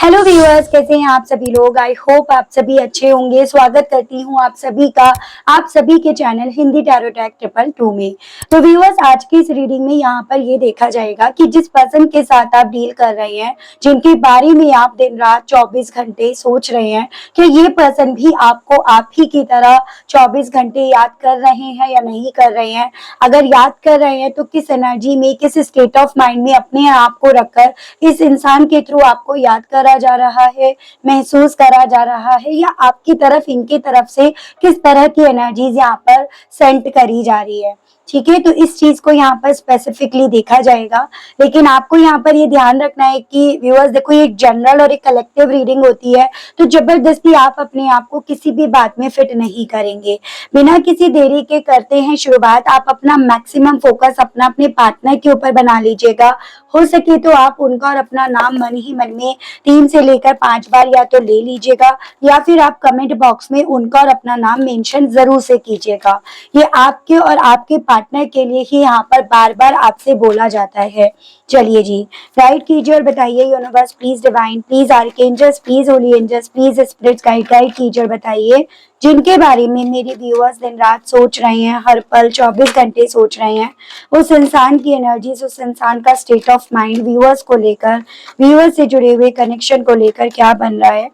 Hello viewers, कैसे हैं आप सभी लोग। आई होप आप सभी अच्छे होंगे। स्वागत करती हूँ आप सभी का आप सभी के चैनल हिंदी टैरो टैक 222 में। तो व्यूअर्स, आज की इस रीडिंग में यहाँ पर ये देखा जाएगा कि जिस पर्सन के साथ आप डील कर रहे हैं, जिनके बारे में आप दिन रात 24 घंटे सोच रहे हैं कि ये पर्सन भी आपको आप ही की तरह 24 घंटे याद कर रहे हैं या नहीं कर रहे हैं। अगर याद कर रहे हैं तो किस एनर्जी में, किस स्टेट ऑफ माइंड में अपने आप को रखकर इस इंसान के थ्रू आपको याद करा जा रहा है, महसूस करा जा रहा है, या आपकी तरफ इनके तरफ से किस तरह की एनर्जीज यहाँ पर सेंड करी जा रही है। ठीक है, तो इस चीज को यहाँ पर स्पेसिफिकली देखा जाएगा। लेकिन आपको यहाँ पर ये ध्यान रखना है कि व्यूअर्स देखो, ये एक जनरल और एक कलेक्टिव रीडिंग होती है, तो जबरदस्ती आप अपने आप को किसी भी बात में फिट नहीं करेंगे। बिना किसी देरी के करते हैं शुरुआत। आप अपना मैक्सिमम फोकस अपने पार्टनर के ऊपर बना लीजिएगा। हो सके तो आप उनका और अपना नाम मन ही मन में 3 से लेकर 5 बार या तो ले लीजिएगा, या फिर आप कमेंट बॉक्स में उनका और अपना नाम मेंशन जरूर से कीजिएगा। ये आपके और आपके पार्टनर के लिए ही यहाँ पर बार बार आपसे बोला जाता है। चलिए जी, गाइड कीजिए और बताइए universe please, divine please, archangels please, holy angels please, spirits guide कीजिए और बताइए जिनके बारे में मेरे व्यूअर्स दिन रात सोच रहे हैं, हर पल 24 घंटे सोच रहे हैं, उस इंसान की एनर्जीज, उस इंसान का स्टेट ऑफ माइंड व्यूअर्स को लेकर, व्यूअर्स से जुड़े हुए कनेक्शन को लेकर क्या बन रहा है।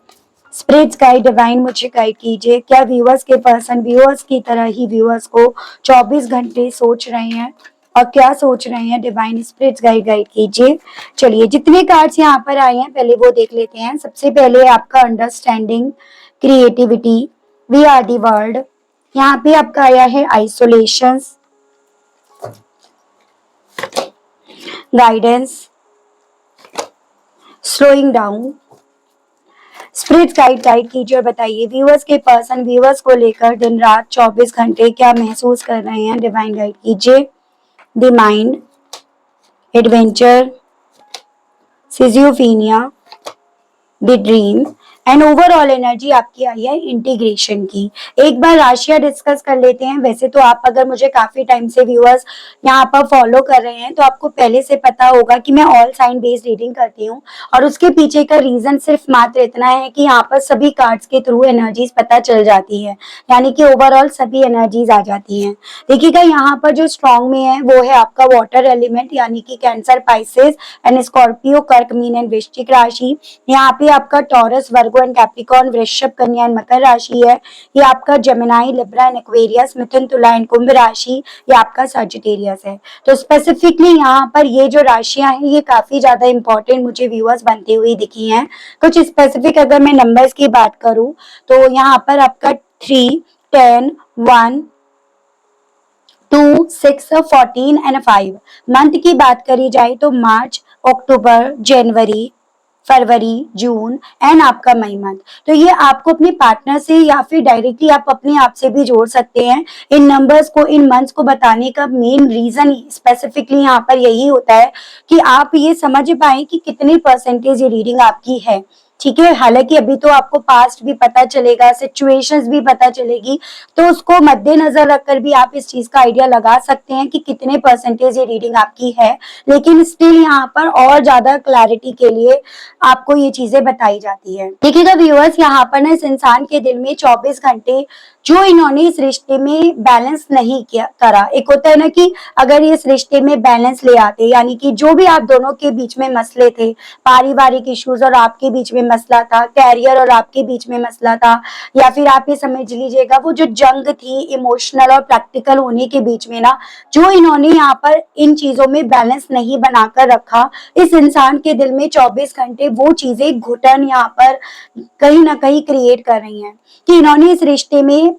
स्पिरिट्स गाइड, डिवाइन मुझे गाइड कीजिए। क्या व्यूअर्स के पर्सन व्यूअर्स की तरह ही व्यूअर्स को 24 घंटे सोच रहे हैं, और क्या सोच रहे हैं। डिवाइन स्पिरिट्स गाइड कीजिए। चलिए, जितने कार्ड्स यहाँ पर आए हैं पहले वो देख लेते हैं। सबसे पहले आपका understanding, creativity, we are the world. यहाँ पे आपका आया है isolation, guidance, slowing down. Spirit guide कीजिए और बताइए व्यूअर्स के पर्सन व्यूअर्स को लेकर दिन रात 24 घंटे क्या महसूस कर रहे हैं। डिवाइन गाइड कीजिए। The mind, adventure, schizophrenia, the dream and overall energy आपकी आई है इंटीग्रेशन की। एक बार राशियां डिस्कस कर लेते हैं। वैसे तो आप अगर मुझे काफी टाइम से व्यूअर्स यहाँ पर फॉलो कर रहे हैं तो आपको पहले से पता होगा कि मैं ऑल साइन बेस्ड रीडिंग करती हूँ, और उसके पीछे का रीजन सिर्फ मात्र इतना है कि यहाँ पर सभी कार्ड्स के थ्रू एनर्जीज पता चल जाती है, यानी कि ओवरऑल सभी एनर्जीज आ जाती हैं। देखिएगा, यहाँ पर जो स्ट्रॉन्ग में है वो है आपका वाटर एलिमेंट, यानी कि कैंसर, पाइसेस एंड स्कॉर्पियो, कर्क, मीन एंड वृश्चिक राशि। यहाँ पे आपका टॉरस, वर्गो एंड कैप्रिकॉर्न, वृषभ, कन्या एंड मकर राशि है। ये आपका जेमिनाई, लिब्रा एंड एक्वेरियस, मिथुन, तुला एंड कुंभ राशि। ये आपका सजिटेरियस है। तो स्पेसिफिकली यहाँ पर ये जो राशियां हैं ये काफी ज्यादा इंपॉर्टेंट मुझे व्यूअर्स बनती हुई दिखी हैं। कुछ स्पेसिफिक अगर मैं नंबर्स की बात करूं तो यहाँ पर आपका 3, 10, 1, 2, 6, 14 एंड 5। मंथ की बात करी जाए तो मार्च, अक्टूबर, जनवरी, फरवरी, जून एंड आपका मई मंथ। तो ये आपको अपने पार्टनर से या फिर डायरेक्टली आप अपने आप से भी जोड़ सकते हैं। इन नंबर्स को, इन मंथ्स को बताने का मेन रीजन स्पेसिफिकली यहाँ पर यही होता है कि आप ये समझ पाए कि कितनी परसेंटेज ये रीडिंग आपकी है। ठीक है, हालांकि अभी तो आपको पास्ट भी पता चलेगा, सिचुएशंस भी पता चलेगी, तो उसको मद्देनजर रखकर भी आप इस चीज का आइडिया लगा सकते हैं कि कितने परसेंटेज ये रीडिंग आपकी है। लेकिन स्टिल यहाँ पर और ज्यादा क्लैरिटी के लिए आपको ये चीजें बताई जाती है। देखिएगा व्यूअर्स, यहाँ पर ना इस इंसान के दिल में 24 घंटे जो इन्होंने इस रिश्ते में बैलेंस नहीं किया करा। एक होता है ना कि अगर इस रिश्ते में बैलेंस ले आते, यानी कि जो भी आप दोनों के बीच में मसले थे, पारिवारिक इश्यूज और आपके बीच में मसला था, कैरियर और आपके बीच में मसला था, या फिर आप ये समझ लीजिएगा वो जो जंग थी इमोशनल और प्रैक्टिकल होने के बीच में ना, जो इन्होंने यहाँ पर इन चीजों में बैलेंस नहीं बनाकर रखा, इस इंसान के दिल में 24 घंटे वो चीजें घुटन यहाँ पर कहीं ना कहीं क्रिएट कर रही हैं कि इन्होंने इस रिश्ते में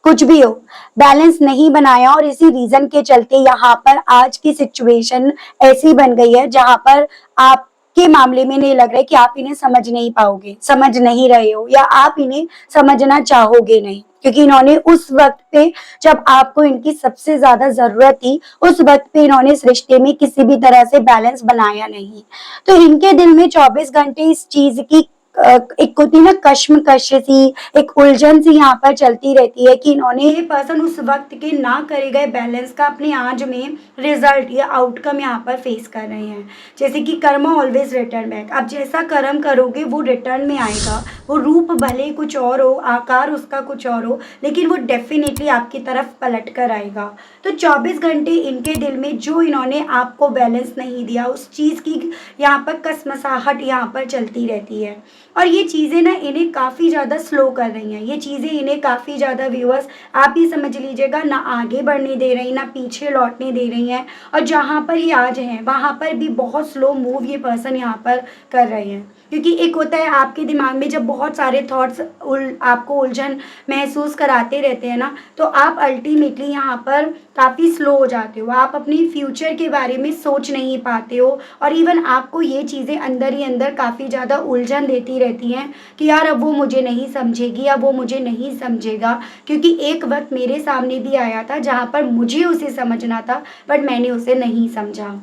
कुछ भी हो बैलेंस नहीं बनाया, और इसी रीजन के चलते यहाँ पर आज की सिचुएशन ऐसी बन गई है जहां पर आपके मामले में नहीं लग रहा है कि आप इन्हें समझ नहीं पाओगे, समझ नहीं रहे हो, या आप इन्हें समझना चाहोगे नहीं, क्योंकि इन्होंने उस वक्त पे जब आपको इनकी सबसे ज्यादा जरूरत थी उस वक्त पे इन्होंने इस रिश्ते में किसी भी तरह से बैलेंस बनाया नहीं। तो इनके दिल में 24 घंटे इस चीज की एक होती है ना कश्मकश सी, एक उलझन सी यहाँ पर चलती रहती है कि इन्होंने ये पर्सन उस वक्त के ना करे गए बैलेंस का अपने आज में रिजल्ट या आउटकम यहाँ पर फेस कर रहे हैं। जैसे कि कर्मा ऑलवेज रिटर्न बैक, आप जैसा कर्म करोगे वो रिटर्न में आएगा। वो रूप भले कुछ और हो, आकार उसका कुछ और हो, लेकिन वो डेफिनेटली आपकी तरफ पलट कर आएगा। तो 24 घंटे इनके दिल में जो इन्होंने आपको बैलेंस नहीं दिया, उस चीज़ की यहाँ पर कसमसाहट यहाँ पर चलती रहती है। और ये चीज़ें ना इन्हें काफ़ी ज़्यादा स्लो कर रही हैं। ये चीज़ें इन्हें काफ़ी ज़्यादा व्यूअर्स आप ही समझ लीजिएगा, ना आगे बढ़ने दे रही, ना पीछे लौटने दे रही हैं। और जहाँ पर ये आज हैं वहाँ पर भी बहुत स्लो मूव ये पर्सन यहाँ पर कर रहे हैं। क्योंकि एक होता है आपके दिमाग में जब बहुत सारे थॉट्स आपको उलझन महसूस कराते रहते हैं ना, तो आप अल्टीमेटली यहाँ पर काफ़ी स्लो हो जाते हो। आप अपनी फ्यूचर के बारे में सोच नहीं पाते हो, और इवन आपको ये चीज़ें अंदर ही अंदर काफ़ी ज़्यादा उलझन देती रहती हैं कि यार अब वो मुझे नहीं समझेगी या वो मुझे नहीं समझेगा। क्योंकि एक वक्त मेरे सामने भी आया था जहाँ पर मुझे उसे समझना था, बट मैंने उसे नहीं समझा।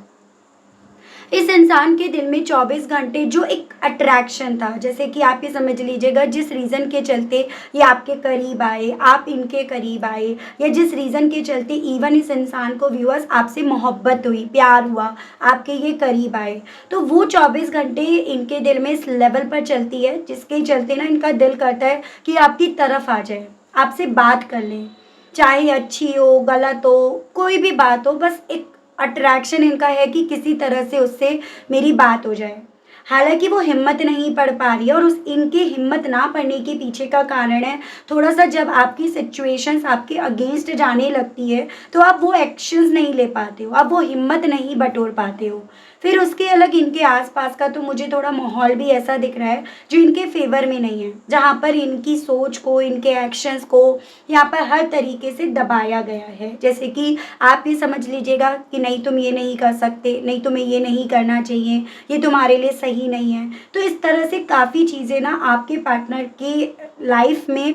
इस इंसान के दिल में 24 घंटे जो एक अट्रैक्शन था, जैसे कि आप ये समझ लीजिएगा जिस रीज़न के चलते ये आपके करीब आए, आप इनके करीब आए, या जिस रीज़न के चलते इवन इस इंसान को व्यूअर्स आपसे मोहब्बत हुई, प्यार हुआ, आपके ये करीब आए, तो वो 24 घंटे इनके दिल में इस लेवल पर चलती है जिसके चलते ना इनका दिल करता है कि आपकी तरफ आ जाए, आपसे बात कर लें, चाहे अच्छी हो, गलत हो, कोई भी बात हो, बस एक अट्रैक्शन इनका है कि किसी तरह से उससे मेरी बात हो जाए। हालाँकि वो हिम्मत नहीं पढ़ पा रही है, और उस इनकी हिम्मत ना पड़ने के पीछे का कारण है थोड़ा-सा जब आपकी सिचुएशंस आपके अगेंस्ट जाने लगती है, तो आप वो एक्शंस नहीं ले पाते हो, आप वो हिम्मत नहीं बटोर पाते हो। फिर उसके अलग इनके आस-पास का तो मुझे थोड़ा माहौल भी ऐसा दिख रहा है जो इनके फ़ेवर में नहीं है, जहाँ पर इनकी सोच को, इनके एक्शंस को यहाँ पर हर तरीके से दबाया गया है। जैसे कि आप ये समझ लीजिएगा कि नहीं तुम ये नहीं कर सकते, नहीं तुम्हें ये नहीं करना चाहिए, ये तुम्हारे लिए सही नहीं है। तो इस तरह से काफ़ी चीज़ें ना आपके पार्टनर की लाइफ में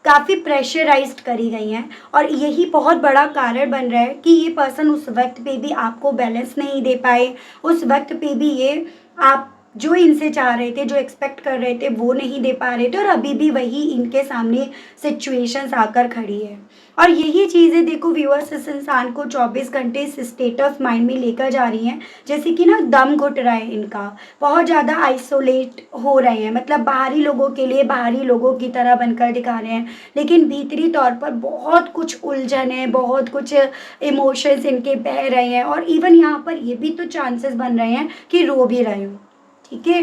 काफ़ी प्रेशराइज्ड करी गई हैं, और यही बहुत बड़ा कारण बन रहा है कि ये पर्सन उस वक्त पे भी आपको बैलेंस नहीं दे पाए, उस वक्त पे भी ये आप जो इनसे चाह रहे थे, जो एक्सपेक्ट कर रहे थे, वो नहीं दे पा रहे थे, और अभी भी वही इनके सामने सिचुएशंस आकर खड़ी है। और यही चीज़ें देखो व्यूअर्स इस इंसान को 24 घंटे इस स्टेट ऑफ माइंड में लेकर जा रही हैं, जैसे कि ना दम घुट रहा है इनका, बहुत ज़्यादा आइसोलेट हो रहे हैं, मतलब बाहरी लोगों के लिए बाहरी लोगों की तरह बनकर दिखा रहे हैं, लेकिन भीतरी तौर पर बहुत कुछ उलझन है, बहुत कुछ इमोशंस इनके बह रहे हैं, और इवन यहाँ पर ये भी तो चांसेस बन रहे हैं कि रो भी रहे हो। ठीक है,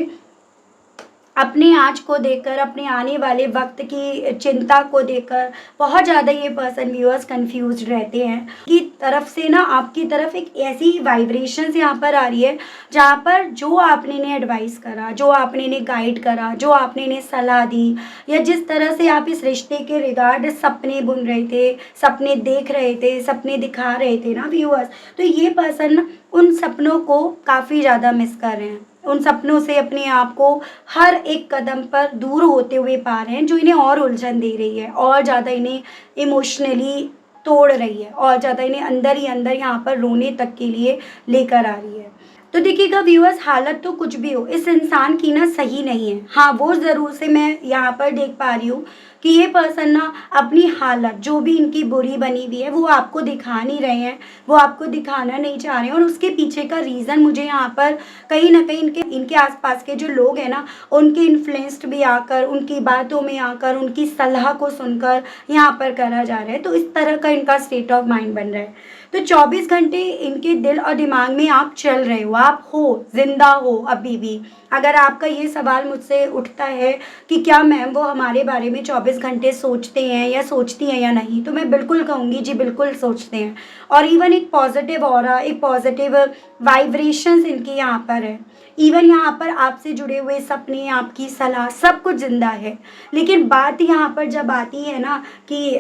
अपने आज को देखकर, अपने आने वाले वक्त की चिंता को देखकर बहुत ज़्यादा ये पर्सन व्यूअर्स कंफ्यूज्ड रहते हैं कि तरफ से ना आपकी तरफ एक ऐसी वाइब्रेशंस यहाँ पर आ रही है जहाँ पर जो आपने इन्हें एडवाइस करा, जो आपने इन्हें गाइड करा, जो आपने इन्हें सलाह दी, या जिस तरह से आप इस रिश्ते के रिगार्ड सपने बुन रहे थे, सपने देख रहे थे, सपने दिखा रहे थे ना व्यूअर्स, तो ये पर्सन उन सपनों को काफ़ी ज़्यादा मिस कर रहे हैं। उन सपनों से अपने आप को हर एक कदम पर दूर होते हुए पा रहे हैं, जो इन्हें और उलझन दे रही है, और ज़्यादा इन्हें इमोशनली तोड़ रही है, और ज़्यादा इन्हें अंदर ही अंदर यहाँ पर रोने तक के लिए लेकर आ रही है। तो देखिएगा व्यूअर्स, हालत तो कुछ भी हो, इस इंसान की ना सही नहीं है। हाँ, वो ज़रूर से मैं यहाँ पर देख पा रही हूँ कि ये पर्सन ना अपनी हालत जो भी इनकी बुरी बनी हुई है वो आपको दिखा नहीं रहे हैं, वो आपको दिखाना नहीं चाह रहे हैं, और उसके पीछे का रीज़न मुझे यहाँ पर कहीं ना कहीं इनके इनके आसपास के जो लोग हैं ना, उनके इन्फ्लुएंस्ड भी आकर, उनकी बातों में आकर, उनकी सलाह को सुनकर यहाँ पर करा जा रहा है। तो इस तरह का इनका स्टेट ऑफ माइंड बन रहा है। तो 24 घंटे इनके दिल और दिमाग में आप चल रहे हो, आप हो, जिंदा हो अभी भी। अगर आपका ये सवाल मुझसे उठता है कि क्या मैम वो हमारे बारे में 24 घंटे सोचते हैं या सोचती हैं या नहीं, तो मैं बिल्कुल कहूँगी जी बिल्कुल सोचते हैं। और इवन एक पॉजिटिव ऑरा, एक पॉजिटिव वाइब्रेशंस इनकी यहाँ पर है। इवन यहाँ पर आपसे जुड़े हुए सपने, आपकी सलाह, सब कुछ जिंदा है। लेकिन बात यहाँ पर जब आती है ना कि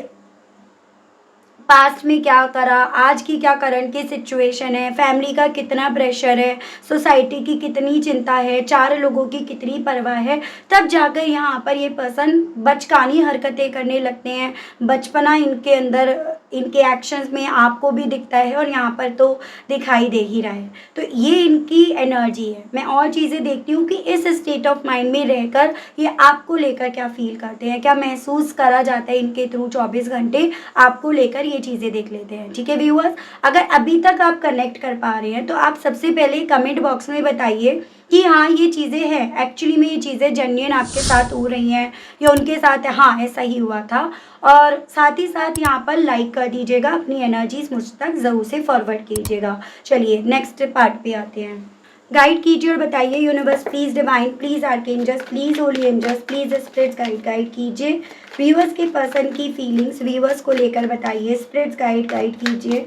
पास्ट में क्या करा, आज की क्या करंट की सिचुएशन है, फैमिली का कितना प्रेशर है, सोसाइटी की कितनी चिंता है, चार लोगों की कितनी परवाह है, तब जाकर यहाँ पर ये पर्सन बचकानी हरकतें करने लगते हैं। बचपना इनके अंदर इनके एक्शंस में आपको भी दिखता है और यहाँ पर तो दिखाई दे ही रहा है। तो ये इनकी एनर्जी है। मैं और चीज़ें देखती हूँ कि इस स्टेट ऑफ माइंड में रहकर ये आपको लेकर क्या फील करते हैं, क्या महसूस करा जाता है इनके थ्रू 24 घंटे आपको लेकर, ये चीज़ें देख लेते हैं। ठीक है व्यूअर्स, अगर अभी तक आप कनेक्ट कर पा रहे हैं तो आप सबसे पहले कमेंट बॉक्स में बताइए कि हाँ ये चीज़ें हैं, एक्चुअली में ये चीज़ें जेन्युइन आपके साथ हो रही हैं या उनके साथ हाँ ऐसा ही हुआ था। और साथ ही साथ यहाँ पर लाइक कर दीजिएगा, अपनी एनर्जीज मुझ तक ज़रूर से फॉरवर्ड कीजिएगा। चलिए नेक्स्ट पार्ट पे आते हैं। गाइड कीजिए और बताइए universe please divine, please archangels, please holy angels, please spirits guide कीजिए व्यूअर्स के पर्सन की फीलिंग्स व्यूअर्स को लेकर बताइए। स्पिरिट्स गाइड कीजिए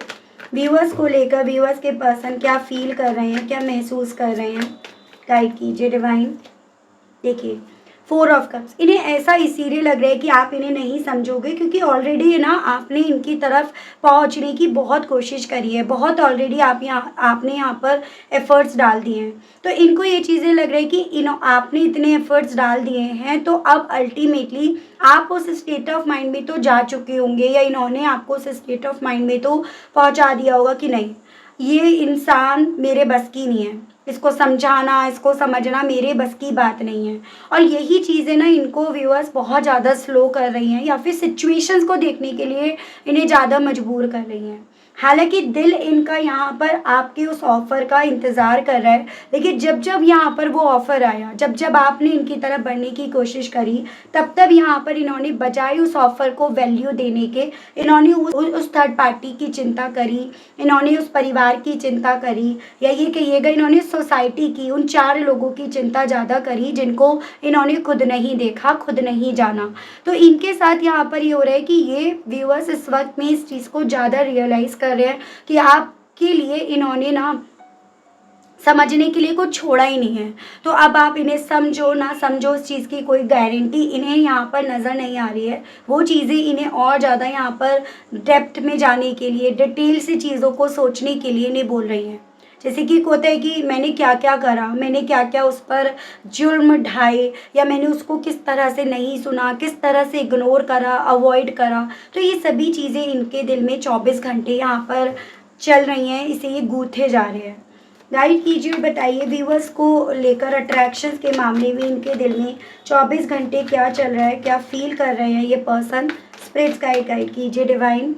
व्यूअर्स को लेकर, व्यूअर्स के पर्सन क्या फील कर रहे हैं, क्या महसूस कर रहे हैं, गाइड कीजिए डिवाइन। देखिए 4 ऑफ कप्स, इन्हें ऐसा इसीलिए लग रहा है कि आप इन्हें नहीं समझोगे क्योंकि ऑलरेडी ना आपने इनकी तरफ पहुंचने की बहुत कोशिश करी है, बहुत ऑलरेडी आपने यहाँ पर एफर्ट्स डाल दिए हैं। तो इनको ये चीज़ें लग रही है कि आपने इतने एफर्ट्स डाल दिए हैं तो अब अल्टीमेटली आप उस स्टेट ऑफ माइंड में तो जा चुके होंगे या इन्होंने आपको उस स्टेट ऑफ माइंड में तो पहुँचा दिया होगा कि नहीं ये इंसान मेरे बस की नहीं है, इसको समझाना इसको समझना मेरे बस की बात नहीं है। और यही चीज़ें ना इनको व्यूअर्स बहुत ज़्यादा स्लो कर रही हैं या फिर सिचुएशंस को देखने के लिए इन्हें ज़्यादा मजबूर कर रही हैं। हालांकि दिल इनका यहाँ पर आपके उस ऑफ़र का इंतज़ार कर रहा है, लेकिन जब जब यहाँ पर वो ऑफ़र आया, जब जब आपने इनकी तरफ बढ़ने की कोशिश करी, तब तब यहाँ पर इन्होंने बजाय उस ऑफ़र को वैल्यू देने के इन्होंने उस थर्ड पार्टी की चिंता करी, इन्होंने उस परिवार की चिंता करी, या ये कहिएगा इन्होंने सोसाइटी की उन 4 लोगों की चिंता ज़्यादा करी जिनको इन्होंने खुद नहीं देखा, खुद नहीं जाना। तो इनके साथ यहाँ पर ये हो रहा है कि ये व्यूअर्स इस वक्त में इस चीज़ को ज़्यादा रियलाइज़ कर रहे हैं कि आपके लिए इन्होंने ना समझने के लिए कुछ छोड़ा ही नहीं है। तो अब आप इन्हें समझो ना समझो, उस चीज़ की कोई गारंटी इन्हें यहाँ पर नज़र नहीं आ रही है। वो चीज़ें इन्हें और ज़्यादा यहाँ पर डेप्थ में जाने के लिए, डिटेल से चीज़ों को सोचने के लिए इन्हें बोल रही हैं। जैसे कि होता है कि मैंने क्या क्या करा, मैंने क्या क्या उस पर जुर्म ढाए, या मैंने उसको किस तरह से नहीं सुना, किस तरह से इग्नोर करा, अवॉइड करा। तो ये सभी चीज़ें इनके दिल में 24 घंटे यहाँ पर चल रही हैं, इसे ये गूँथे जा रहे हैं। गाइड कीजिए, बताइए व्यूवर्स को लेकर अट्रैक्शंस के मामले में इनके दिल में 24 घंटे क्या चल रहा है, क्या फील कर रहे हैं ये पर्सन। स्पिरिट्स गाइड कीजिए डिवाइन।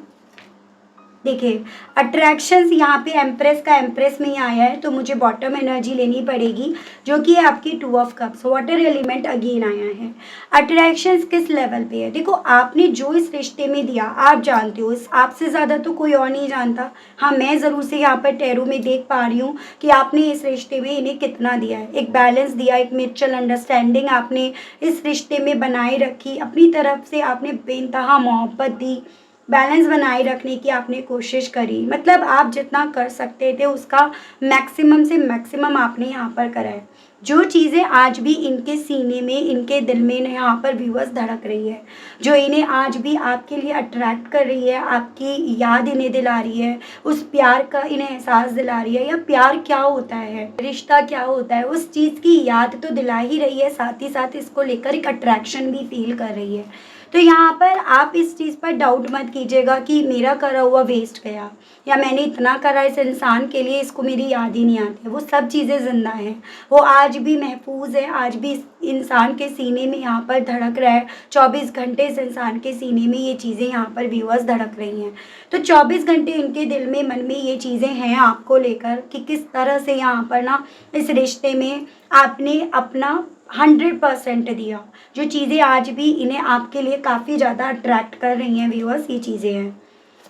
देखिए अट्रैक्शंस यहाँ पे एम्प्रेस का एम्प्रेस में ही आया है, तो मुझे बॉटम एनर्जी लेनी पड़ेगी जो कि है आपकी 2 of cups, water element again आया है। अट्रैक्शंस किस लेवल पे है, देखो आपने जो इस रिश्ते में दिया आप जानते हो, इस आपसे ज़्यादा तो कोई और नहीं जानता। हाँ मैं ज़रूर से यहाँ पर टैरो में देख पा रही हूँ कि आपने इस रिश्ते में इन्हें कितना दिया है, एक बैलेंस दिया, एक म्यूचुअल अंडरस्टैंडिंग आपने इस रिश्ते में बनाए रखी, अपनी तरफ से आपने बेइंतहा मोहब्बत दी, बैलेंस बनाए रखने की आपने कोशिश करी। मतलब आप जितना कर सकते थे उसका मैक्सिमम से मैक्सिमम आपने यहाँ पर करा है। जो चीज़ें आज भी इनके सीने में, इनके दिल में यहाँ पर व्यूअर्स धड़क रही है, जो इन्हें आज भी आपके लिए अट्रैक्ट कर रही है, आपकी याद इन्हें दिला रही है, उस प्यार का इन्हें एहसास दिला रही है, या प्यार क्या होता है, रिश्ता क्या होता है, उस चीज़ की याद तो दिला ही रही है, साथ ही साथ इसको लेकर एक अट्रैक्शन भी फील कर रही है। तो यहाँ पर आप इस चीज़ पर डाउट मत कीजिएगा कि मेरा करा हुआ वेस्ट गया, या मैंने इतना करा इस इंसान के लिए, इसको मेरी याद ही नहीं आती। वो सब चीज़ें ज़िंदा हैं, वो आज भी महफूज है, आज भी इस इंसान के सीने में यहाँ पर धड़क रहा है। 24 घंटे इस इंसान के सीने में ये चीज़ें यहाँ पर व्यूअर्स धड़क रही हैं। तो 24 घंटे इनके दिल में, मन में ये चीज़ें हैं आपको लेकर कि किस तरह से यहाँ पर ना इस रिश्ते में आपने अपना 100% दिया। जो चीज़ें आज भी इन्हें आपके लिए काफ़ी ज़्यादा अट्रैक्ट कर रही हैं व्यूअर्स, ये चीज़ें हैं।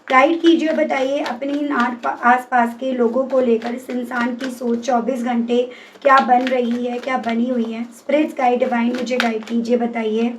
गाइड कीजिए, बताइए अपनी आस पास के लोगों को लेकर इस इंसान की सोच 24 घंटे क्या बन रही है, क्या बनी हुई है। स्पिरिट्स गाइड डिवाइन मुझे गाइड कीजिए, बताइए।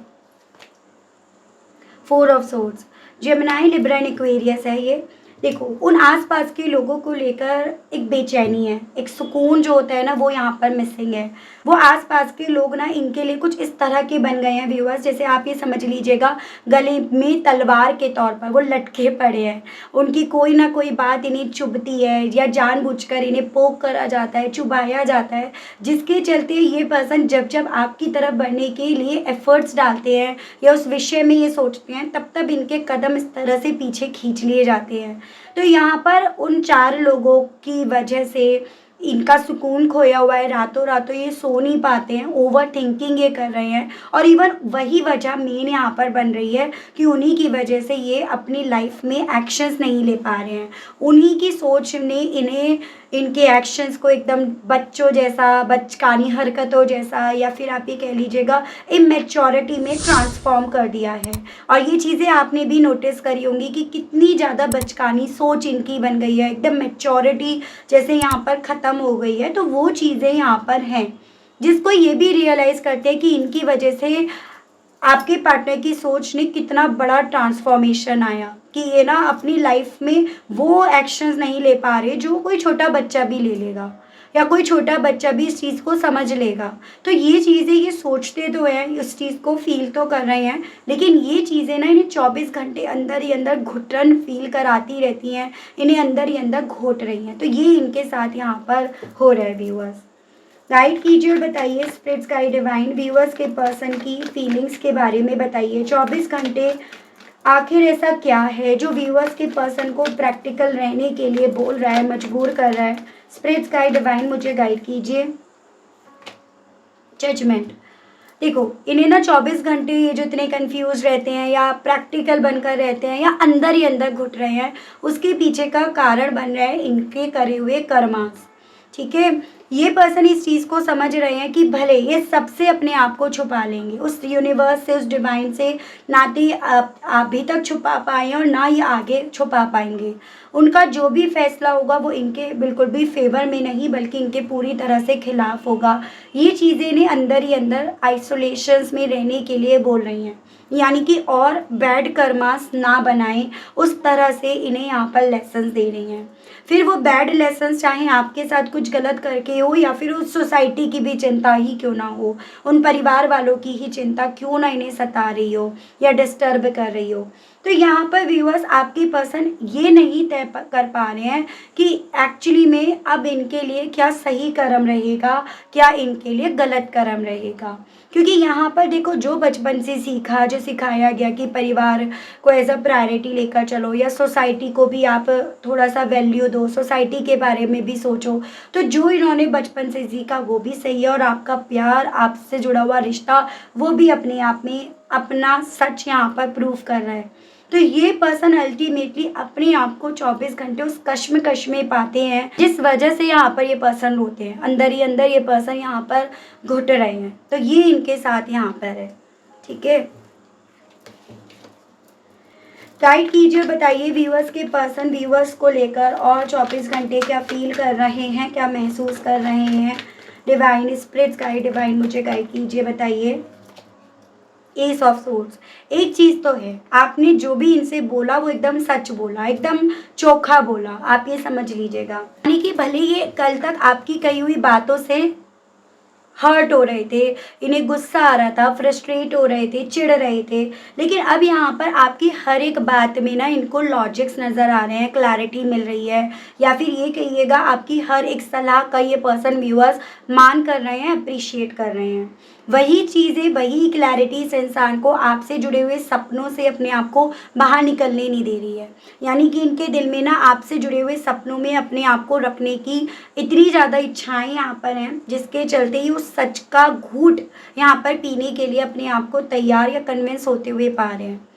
4 of swords, Gemini, Libra and Aquarius है ये। देखो, उन आस-पास के लोगों को लेकर एक बेचैनी है, एक सुकून जो होता है ना वो यहाँ पर मिसिंग है। वो आस-पास के लोग ना इनके लिए कुछ इस तरह के बन गए हैं व्यूअर्स, जैसे आप ये समझ लीजिएगा गले में तलवार के तौर पर वो लटके पड़े हैं। उनकी कोई ना कोई बात इन्हें चुभती है या जानबूझकर इन्हें पोक करा जाता है, चुभाया जाता है, जिसके चलते ये पर्सन जब-जब आपकी तरफ बढ़ने के लिए एफर्ट्स डालते हैं या उस विषय में ये सोचते हैं, तब-तब इनके कदम इस तरह से पीछे खींच लिए जाते हैं। तो यहाँ पर उन 4 लोगों की वजह से इनका सुकून खोया हुआ है, रातों-रातों ये सो नहीं पाते हैं, ओवरथिंकिंग ये कर रहे हैं और इवन वही वजह मेन यहाँ पर बन रही है कि उन्हीं की वजह से ये अपनी लाइफ में एक्शंस नहीं ले पा रहे हैं। उन्हीं की सोच ने इन्हें इनके एक्शंस को एकदम बच्चों जैसा, बचकानी हरकतों जैसा या फिर आप ये कह लीजिएगा इमैच्योरिटी में ट्रांसफ़ॉर्म कर दिया है। और ये चीज़ें आपने भी नोटिस करी होंगी कि कितनी ज़्यादा बचकानी सोच इनकी बन गई है, एकदम मैच्योरिटी जैसे यहाँ पर ख़त्म हो गई है। तो वो चीज़ें यहाँ पर हैं, जिसको ये भी रियलाइज़ करते हैं कि इनकी वजह से आपके पार्टनर की सोच ने कितना बड़ा ट्रांसफॉर्मेशन आया कि ये ना अपनी लाइफ में वो एक्शंस नहीं ले पा रहे जो कोई छोटा बच्चा भी ले लेगा या कोई छोटा बच्चा भी इस चीज़ को समझ लेगा। तो ये चीज़ें ये सोचते तो हैं, इस चीज़ को फ़ील तो कर रहे हैं, लेकिन ये चीज़ें ना इन्हें 24 घंटे अंदर ही अंदर घुटन फ़ील कराती रहती हैं, इन्हें अंदर ही अंदर घोट रही हैं। तो ये इनके साथ यहाँ पर हो रहा है व्यूअर्स। गाइड कीजिए और बताइए स्पिरिट्स गाइड डिवाइन व्यूअर्स के पर्सन की फीलिंग्स के बारे में बताइए। 24 घंटे आखिर ऐसा क्या है जो व्यूअर्स के पर्सन को प्रैक्टिकल रहने के लिए बोल रहा है, मजबूर कर रहा है। स्पिरिट्स गाइड डिवाइन मुझे गाइड कीजिए। जजमेंट। देखो, इन्हें ना 24 घंटे ये जो इतने कंफ्यूज रहते हैं या प्रैक्टिकल बनकर रहते हैं या अंदर ही अंदर घुट रहे हैं, उसके पीछे का कारण बन रहा है इनके करे हुए कर्मास। ठीक है, ये पर्सन इस चीज़ को समझ रहे हैं कि भले ये सबसे अपने आप को छुपा लेंगे, उस यूनिवर्स से, उस डिवाइन से ना तो ये अभी तक छुपा पाए हैं और ना ये आगे छुपा पाएंगे। उनका जो भी फैसला होगा वो इनके बिल्कुल भी फेवर में नहीं बल्कि इनके पूरी तरह से खिलाफ होगा। ये चीज़ें इन्हें अंदर ही अंदर आइसोलेशंस में रहने के लिए बोल रही हैं, यानी कि और बैड कर्मास ना बनाएं, उस तरह से इन्हें यहाँ पर लेसन्स दे रही हैं। फिर वो बैड लेसन्स चाहे आपके साथ कुछ गलत करके हो या फिर उस सोसाइटी की भी चिंता ही क्यों ना हो, उन परिवार वालों की ही चिंता क्यों ना इन्हें सता रही हो या डिस्टर्ब कर रही हो। तो यहाँ पर व्यूअर्स आपके पर्सन ये नहीं तय कर पा रहे हैं कि एक्चुअली में अब इनके लिए क्या सही कर्म रहेगा, क्या इनके लिए गलत कर्म रहेगा। क्योंकि यहाँ पर देखो, जो बचपन से सीखा, जो सिखाया गया कि परिवार को एज अ प्रायोरिटी लेकर चलो या सोसाइटी को भी आप थोड़ा सा वैल्यू दो, सोसाइटी के बारे में भी सोचो, तो जो इन्होंने बचपन से सीखा वो भी सही है और आपका प्यार, आपसे जुड़ा हुआ रिश्ता वो भी अपने आप में अपना सच यहाँ पर प्रूव कर रहा है। तो ये पर्सन अल्टीमेटली अपने आप को 24 घंटे उस कश्मकश में पाते हैं, जिस वजह से यहाँ पर ये पर्सन रोते हैं, अंदर ही अंदर ये पर्सन यहाँ पर घुट रहे हैं। तो ये इनके साथ यहाँ पर है। ठीक है, गाइड कीजिए, बताइए व्यूअर्स के पर्सन व्यूअर्स को लेकर और 24 घंटे क्या फील कर रहे हैं, क्या महसूस कर रहे हैं। डिवाइन स्पिरिट्स गाइड डिवाइन मुझे गाइड कीजिए, बताइए। S of swords. एक चीज़ तो है, आपने जो भी इनसे बोला वो एकदम सच बोला, एकदम चोखा बोला, आप ये समझ लीजिएगा। यानी कि भले ये कल तक आपकी कही हुई बातों से हर्ट हो रहे थे, इन्हें गुस्सा आ रहा था, फ्रस्ट्रेट हो रहे थे, चिढ़ रहे थे, लेकिन अब यहाँ पर आपकी हर एक बात में ना इनको लॉजिक्स नज़र आ रहे हैं, क्लैरिटी मिल रही है, या फिर ये कहिएगा आपकी हर एक सलाह का ये पर्सन व्यूअर्स मान कर रहे हैं, अप्रिशिएट कर रहे हैं। वही चीज़ें, वही क्लैरिटी इस इंसान को आपसे जुड़े हुए सपनों से अपने आप को बाहर निकलने नहीं दे रही है। यानी कि इनके दिल में ना आपसे जुड़े हुए सपनों में अपने आप को रखने की इतनी ज़्यादा इच्छाएं यहाँ पर हैं, जिसके चलते ही उस सच का घूंट यहाँ पर पीने के लिए अपने आप को तैयार या कन्विंस होते हुए पा रहे हैं।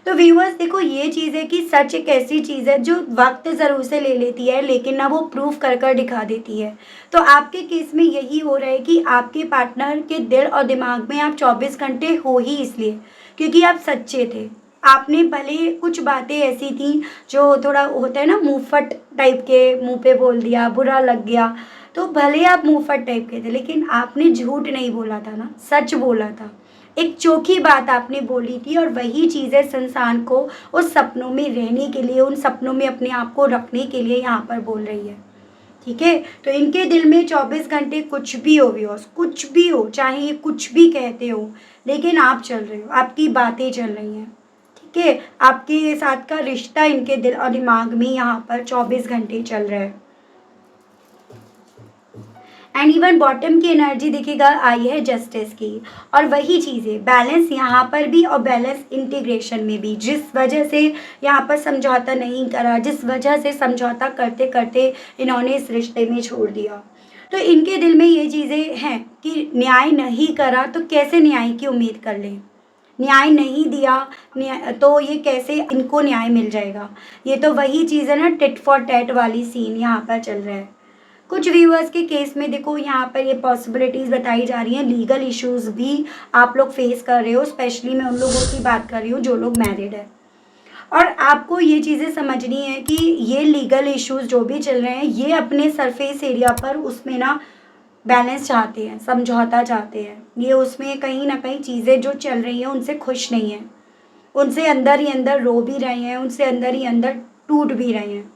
तो व्यूअर्स देखो, ये चीज़ है कि सच एक ऐसी चीज़ है जो वक्त ज़रूर से ले लेती है, लेकिन ना वो प्रूफ कर कर दिखा देती है। तो आपके केस में यही हो रहा है कि आपके पार्टनर के दिल और दिमाग में आप 24 घंटे हो ही इसलिए क्योंकि आप सच्चे थे। आपने भले कुछ बातें ऐसी थी जो थोड़ा होता है ना, मुंहफट टाइप के, मुंह पे बोल दिया, बुरा लग गया, तो भले आप मुंहफट टाइप के थे, लेकिन आपने झूठ नहीं बोला था ना, सच बोला था। एक चोखी बात आपने बोली थी और वही चीज़ें संसार को उस सपनों में रहने के लिए, उन सपनों में अपने आप को रखने के लिए यहाँ पर बोल रही है। ठीक है, तो इनके दिल में 24 घंटे कुछ भी हो व्यूअर्स, कुछ भी हो, चाहे ये कुछ भी कहते हो, लेकिन आप चल रहे हो, आपकी बातें चल रही हैं। ठीक है, आपके साथ का रिश्ता इनके दिल और दिमाग में यहाँ पर 24 घंटे चल रहा है। एंड इवन बॉटम की एनर्जी देखिएगा आई है जस्टिस की, और वही चीज़ें बैलेंस यहाँ पर भी और बैलेंस इंटीग्रेशन में भी, जिस वजह से यहाँ पर समझौता नहीं करा, जिस वजह से समझौता करते करते इन्होंने इस रिश्ते में छोड़ दिया। तो इनके दिल में ये चीज़ें हैं कि न्याय नहीं करा तो कैसे न्याय की उम्मीद कर लें, न्याय नहीं दिया तो ये कैसे इनको न्याय मिल जाएगा। ये तो वही चीज़ है ना, टिट फॉर टैट वाली सीन यहाँ पर चल रहा है। कुछ व्यूअर्स के केस में देखो यहाँ पर ये पॉसिबिलिटीज़ बताई जा रही हैं, लीगल इश्यूज भी आप लोग फेस कर रहे हो। स्पेशली मैं उन लोगों की बात कर रही हूँ जो लोग मैरिड है, और आपको ये चीज़ें समझनी है कि ये लीगल इश्यूज जो भी चल रहे हैं ये अपने सरफेस एरिया पर उसमें ना बैलेंस चाहते हैं, समझौता चाहते हैं। ये उसमें कहीं ना कहीं चीज़ें जो चल रही हैं उनसे खुश नहीं हैं, उनसे अंदर ही अंदर रो भी रहे हैं, उनसे अंदर ही अंदर टूट भी रहे हैं।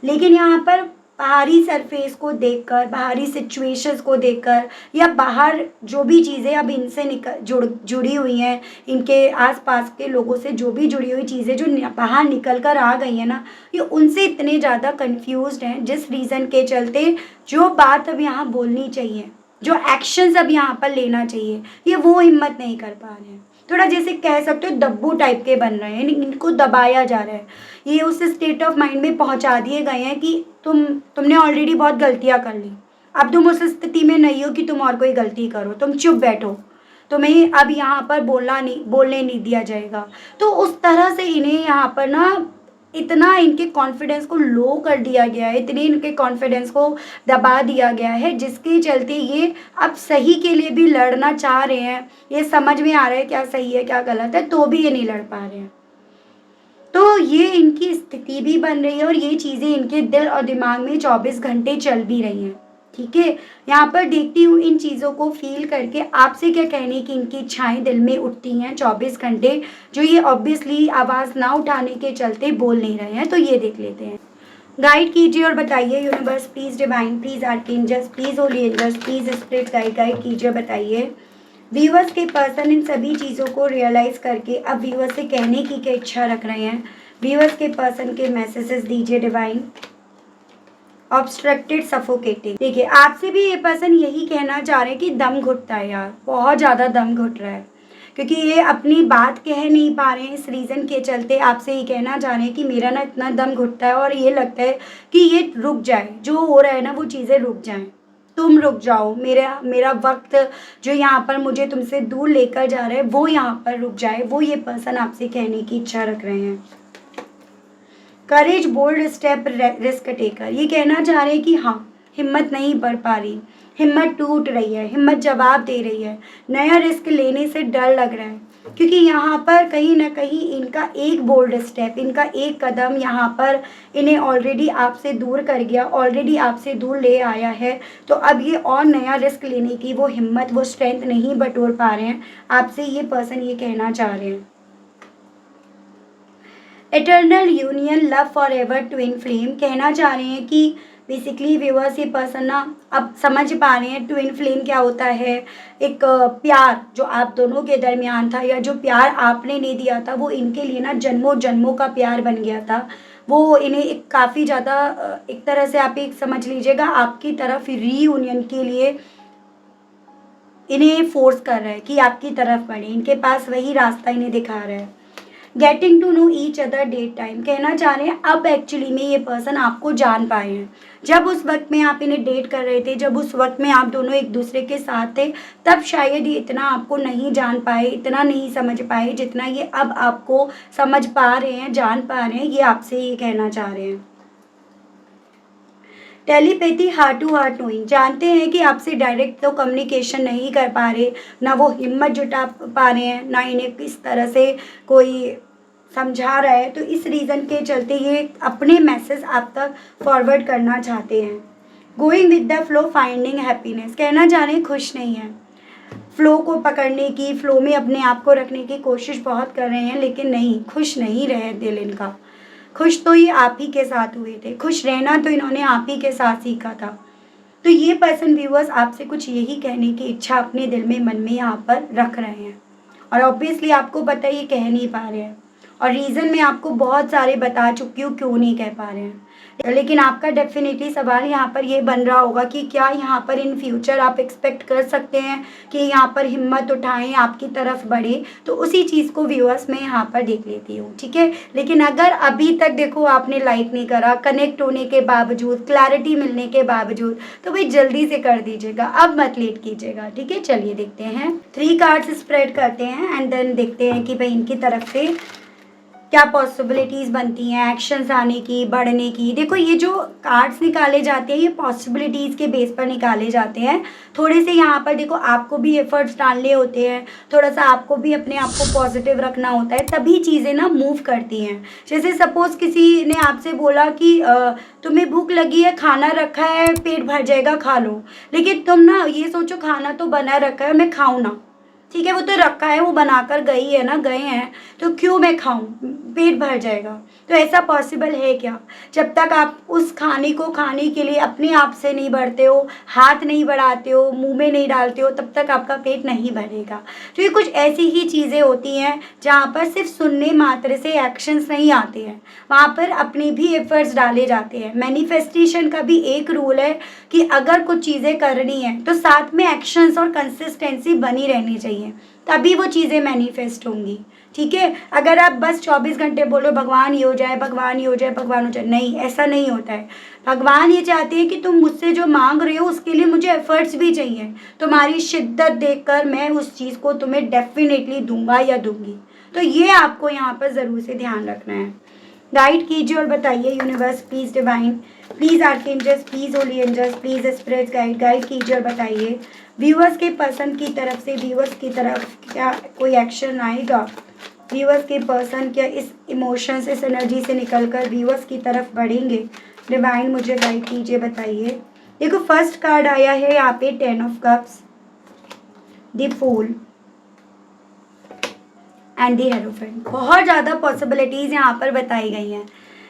लेकिन यहाँ पर बाहरी सरफेस को देखकर, बाहरी सिचुएशंस को देखकर, या बाहर जो भी चीज़ें अब इनसे जुड़ी हुई हैं, इनके आसपास के लोगों से जो भी जुड़ी हुई चीज़ें जो बाहर निकल कर आ गई हैं ना, ये उनसे इतने ज़्यादा कंफ्यूज्ड हैं, जिस रीज़न के चलते जो बात अब यहाँ बोलनी चाहिए, जो एक्शंस अब यहाँ पर लेना चाहिए, ये वो हिम्मत नहीं कर पा रहे हैं। थोड़ा जैसे कह सकते हो दब्बू टाइप के बन रहे हैं, इनको दबाया जा रहा है। ये उस स्टेट ऑफ माइंड में पहुंचा दिए गए हैं कि तुमने ऑलरेडी बहुत गलतियां कर ली, अब तुम उस स्थिति में नहीं हो कि तुम और कोई गलती करो, तुम चुप बैठो, तुम्हें अब यहाँ पर बोलने नहीं दिया जाएगा। तो उस तरह से इन्हें यहाँ पर ना इतना इनके कॉन्फिडेंस को लो कर दिया गया है, इतने इनके कॉन्फिडेंस को दबा दिया गया है, जिसके चलते ये अब सही के लिए भी लड़ना चाह रहे हैं। ये समझ में आ रहा है क्या सही है क्या गलत है, तो भी ये नहीं लड़ पा रहे हैं। तो ये इनकी स्थिति भी बन रही है और ये चीज़ें इनके दिल और दिमाग में 24 घंटे चल भी रही हैं। ठीक है, यहाँ पर देखती हूँ इन चीज़ों को फील करके आपसे क्या कहने की इनकी इच्छाएं दिल में उठती हैं 24 घंटे, जो ये ऑब्वियसली आवाज़ ना उठाने के चलते बोल नहीं रहे हैं। तो ये देख लेते हैं। गाइड कीजिए और बताइए universe, please divine, please archangels, please holy angels, please spirit guide कीजिए, बताइए व्यूअर्स के पर्सन इन सभी चीज़ों को रियलाइज करके अब व्यूअर्स से कहने की क्या इच्छा रख रहे हैं। व्यूअर्स के पर्सन के मैसेजेस दीजिए डिवाइन। ऑब्स्ट्रक्टेड सफोकेटिंग, देखिए आपसे भी ये पर्सन यही कहना चाह रहे हैं कि दम घुटता है यार, बहुत ज़्यादा दम घुट रहा है, क्योंकि ये अपनी बात कह नहीं पा रहे हैं। इस रीज़न के चलते आपसे ये कहना चाह रहे हैं कि मेरा ना इतना दम घुटता है और ये लगता है कि ये रुक जाए, जो हो रहा है ना वो चीज़ें रुक जाएं, तुम रुक जाओ, मेरा वक्त जो यहाँ पर मुझे तुमसे दूर लेकर जा रहा है वो यहाँ पर रुक जाए, वो ये पर्सन आपसे कहने की इच्छा रख रहे हैं। करेज, बोल्ड स्टेप, रिस्क टेकर, ये कहना चाह रहे हैं कि हाँ हिम्मत नहीं बढ़ पा रही, हिम्मत टूट रही है, हिम्मत जवाब दे रही है, नया रिस्क लेने से डर लग रहा है, क्योंकि यहाँ पर कहीं ना कहीं इनका एक बोल्ड स्टेप, इनका एक कदम यहाँ पर इन्हें ऑलरेडी आपसे दूर कर गया, ऑलरेडी आपसे दूर ले आया है। तो अब ये और नया रिस्क लेने की वो हिम्मत, वो स्ट्रेंथ नहीं बटोर पा रहे हैं। आपसे ये पर्सन ये कहना चाह रहे हैं eternal union, love for ever, twin flame, कहना चाह रहे हैं कि बेसिकली व्यूअर्स ये पर्सन ना अब समझ पा रहे हैं ट्विन फ्लेम क्या होता है। एक प्यार जो आप दोनों के दरमियान था, या जो प्यार आपने नहीं दिया था, वो इनके लिए ना जन्मों जन्मों का प्यार बन गया था। वो इन्हें एक काफ़ी ज़्यादा एक तरह से आप एक समझ लीजिएगा आपकी तरफ रीयूनियन के लिए इन्हें फोर्स कर रहा है कि आपकी तरफ बढ़े, इनके पास वही रास्ता इन्हें दिखा रहा है। Getting to know each other date time, कहना चाह रहे हैं अब एक्चुअली में ये पर्सन आपको जान पाए हैं। जब उस वक्त में आप इन्हें डेट कर रहे थे, जब उस वक्त में आप दोनों एक दूसरे के साथ थे, तब शायद ये इतना आपको नहीं जान पाए, इतना नहीं समझ पाए जितना ये अब आपको समझ पा रहे हैं, जान पा रहे हैं। ये आपसे ये कहना चाह रहे हैं। Telepathy, heart to heart knowing, जानते हैं कि आपसे डायरेक्ट तो कम्युनिकेशन नहीं कर पा रहे, ना वो हिम्मत जुटा पा रहे हैं, ना इन्हें किस तरह से कोई समझा रहा है। तो इस रीज़न के चलते ये अपने मैसेज आप तक फॉरवर्ड करना चाहते हैं। Going with the flow, finding happiness, कहना चाह रहे हैं खुश नहीं है, फ़्लो को पकड़ने की, फ़्लो में अपने आप को रखने की कोशिश बहुत कर रहे हैं, लेकिन नहीं, खुश नहीं रहे दिल इनका। खुश तो ये आप ही के साथ हुए थे, खुश रहना तो इन्होंने आप ही के साथ सीखा था। तो ये पर्सन व्यूअर्स आपसे कुछ यही कहने की इच्छा अपने दिल में, मन में यहाँ पर रख रहे हैं, और ऑब्वियसली आपको पता है ये कह नहीं पा रहे हैं, और रीज़न मैं आपको बहुत सारे बता चुकी हूँ क्यों नहीं कह पा रहे हैं। लेकिन आपका डेफ़िनेटली सवाल यहाँ पर ये बन रहा होगा कि क्या यहाँ पर इन फ्यूचर आप एक्सपेक्ट कर सकते हैं कि यहाँ पर हिम्मत उठाएँ, आपकी तरफ बढ़े? तो उसी चीज़ को व्यूअर्स मैं यहाँ पर देख लेती हूँ, ठीक है? लेकिन अगर अभी तक देखो आपने लाइक नहीं करा, कनेक्ट होने के बावजूद, क्लैरिटी मिलने के बावजूद, तो भाई जल्दी से कर दीजिएगा, अब मत लेट कीजिएगा, ठीक है? चलिए देखते हैं, 3 कार्ड्स स्प्रेड करते हैं एंड देन देखते हैं कि भाई इनकी तरफ से क्या पॉसिबिलिटीज़ बनती हैं एक्शंस आने की, बढ़ने की। देखो ये जो कार्ड्स निकाले जाते हैं ये पॉसिबिलिटीज़ के बेस पर निकाले जाते हैं। थोड़े से यहाँ पर देखो आपको भी एफर्ट्स डालने होते हैं, थोड़ा-सा आपको भी अपने आप को पॉजिटिव रखना होता है, तभी चीज़ें ना मूव करती हैं। जैसे सपोज़ किसी ने आपसे बोला कि तुम्हें भूख लगी है, खाना रखा है, पेट भर जाएगा, खा लो। लेकिन तुम ना ये सोचो खाना तो बना रखा है, मैं खाऊँ ना। ठीक है, वो तो रखा है, वो बनाकर गई है ना, गए हैं, तो क्यों मैं खाऊं, पेट भर जाएगा। तो ऐसा पॉसिबल है क्या? जब तक आप उस खाने को खाने के लिए अपने आप से नहीं बढ़ते हो, हाथ नहीं बढ़ाते हो, मुंह में नहीं डालते हो, तब तक आपका पेट नहीं भरेगा। तो ये कुछ ऐसी ही चीज़ें होती हैं जहाँ पर सिर्फ सुनने मात्र से एक्शंस नहीं आते हैं, वहाँ पर अपने भी एफर्ट्स डाले जाते हैं। मैनिफेस्टेशन का भी एक रूल है कि अगर कुछ चीज़ें करनी है तो साथ में एक्शंस और कंसिस्टेंसी बनी रहनी चाहिए, तभी वो चीज़ें मैनिफेस्ट होंगी, ठीक है? अगर आप बस 24 घंटे बोलो भगवान ये हो जाए, भगवान ये हो जाए, भगवान हो जाए, नहीं, ऐसा नहीं होता है। भगवान ये चाहते हैं कि तुम मुझसे जो मांग रहे हो उसके लिए मुझे एफर्ट्स भी चाहिए। तुम्हारी शिद्दत देखकर मैं उस चीज़ को तुम्हें डेफिनेटली दूंगा या दूंगी। तो ये आपको यहाँ पर ज़रूर से ध्यान रखना है। गाइड कीजिए और बताइए universe, please divine, please archangels, please holy angels, please spirits guide कीजिए और बताइए व्यूअर्स के पर्सन की तरफ से, व्यूअर्स की तरफ क्या कोई एक्शन आएगा? व्यूअर्स के पर्सन क्या इस इमोशंस, इस एनर्जी से निकलकर व्यूअर्स की तरफ बढ़ेंगे? डिवाइन मुझे गाइड कीजिए, बताइए। देखो फर्स्ट कार्ड आया है यहाँ पे 10 of cups, the fool and the hierophant. बहुत ज़्यादा पॉसिबिलिटीज़ यहाँ पर बताई गई हैं।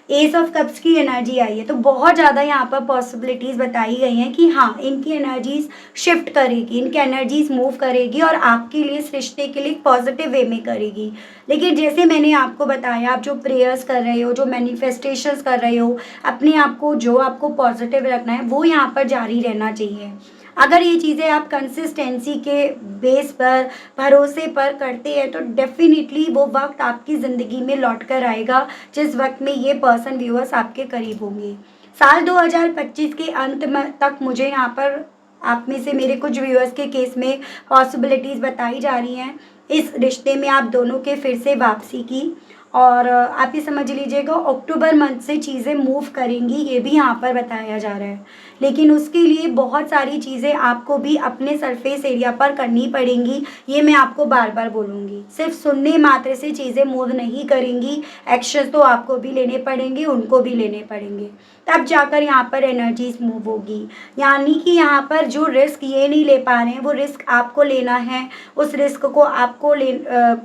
एस ऑफ कप्स की एनर्जी आई है, तो बहुत ज़्यादा यहाँ पर पॉसिबिलिटीज़ बताई गई हैं कि हाँ, इनकी एनर्जीज़ शिफ्ट करेगी, इनकी एनर्जीज़ मूव करेगी और आपके लिए, इस रिश्ते के लिए पॉजिटिव वे में करेगी। लेकिन जैसे मैंने आपको बताया, आप जो प्रेयर्स कर रहे हो, जो मैनिफेस्टेशंस कर रहे हो, अपने आप को जो आपको पॉजिटिव रखना है वो यहाँ पर जारी रहना चाहिए। अगर ये चीज़ें आप कंसिस्टेंसी के बेस पर, भरोसे पर करते हैं तो डेफिनेटली वो वक्त आपकी ज़िंदगी में लौट कर आएगा जिस वक्त में ये पर्सन व्यूअर्स आपके करीब होंगे। साल 2025 के अंत में तक मुझे यहाँ पर आप में से मेरे कुछ व्यूअर्स के केस में पॉसिबिलिटीज़ बताई जा रही हैं इस रिश्ते में आप दोनों के फिर से वापसी की। और आप ये समझ लीजिएगा अक्टूबर मंथ से चीज़ें मूव करेंगी, ये भी यहाँ पर बताया जा रहा है। लेकिन उसके लिए बहुत सारी चीज़ें आपको भी अपने सरफेस एरिया पर करनी पड़ेंगी, ये मैं आपको बार बार बोलूँगी। सिर्फ सुनने मात्र से चीज़ें मूव नहीं करेंगी, एक्शन तो आपको भी लेने पड़ेंगे, उनको भी लेने पड़ेंगे, तब जाकर यहाँ पर एनर्जीज मूव होगी। यानी कि यहाँ पर जो रिस्क ये नहीं ले पा रहे हैं वो रिस्क आपको लेना है, उस रिस्क को आपको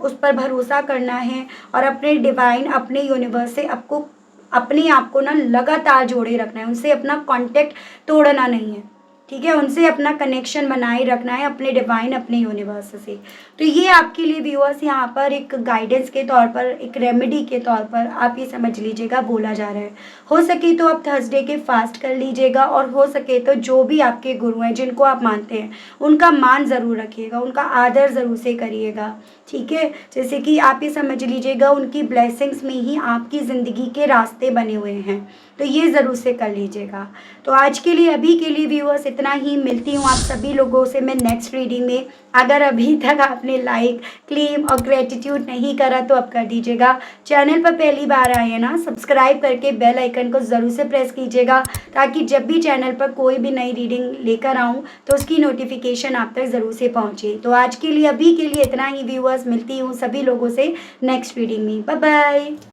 उस पर भरोसा करना है और अपने डिवाइन, अपने यूनिवर्स से आपको अपने आप को ना लगातार जोड़े रखना है, उनसे अपना कांटेक्ट तोड़ना नहीं है, ठीक है? उनसे अपना कनेक्शन बनाए रखना है, अपने डिवाइन, अपने यूनिवर्स से। तो ये आपके लिए व्यूअर्स यहाँ पर एक गाइडेंस के तौर पर, एक रेमेडी के तौर पर आप ये समझ लीजिएगा बोला जा रहा है। हो सके तो आप थर्सडे के फास्ट कर लीजिएगा और हो सके तो जो भी आपके गुरु हैं जिनको आप मानते हैं उनका मान ज़रूर रखिएगा, उनका आदर ज़रूर से करिएगा, ठीक है? जैसे कि आप ये समझ लीजिएगा उनकी ब्लेसिंग्स में ही आपकी ज़िंदगी के रास्ते बने हुए हैं, तो ये ज़रूर से कर लीजिएगा। तो आज के लिए, अभी के लिए व्यूअर्स इतना ही। मिलती हूँ आप सभी लोगों से मैं नेक्स्ट रीडिंग में। अगर अभी तक आपने लाइक, क्लेम और ग्रेटिट्यूड नहीं करा तो अब कर दीजिएगा। चैनल पर पहली बार आए हैं ना, सब्सक्राइब करके बेल आइकन को ज़रूर से प्रेस कीजिएगा ताकि जब भी चैनल पर कोई भी नई रीडिंग लेकर आऊँ तो उसकी नोटिफिकेशन आप तक ज़रूर से पहुँचे। तो आज के लिए, अभी के लिए इतना ही व्यूअर्स। मिलती हूँ सभी लोगों से नेक्स्ट रीडिंग में। Bye bye.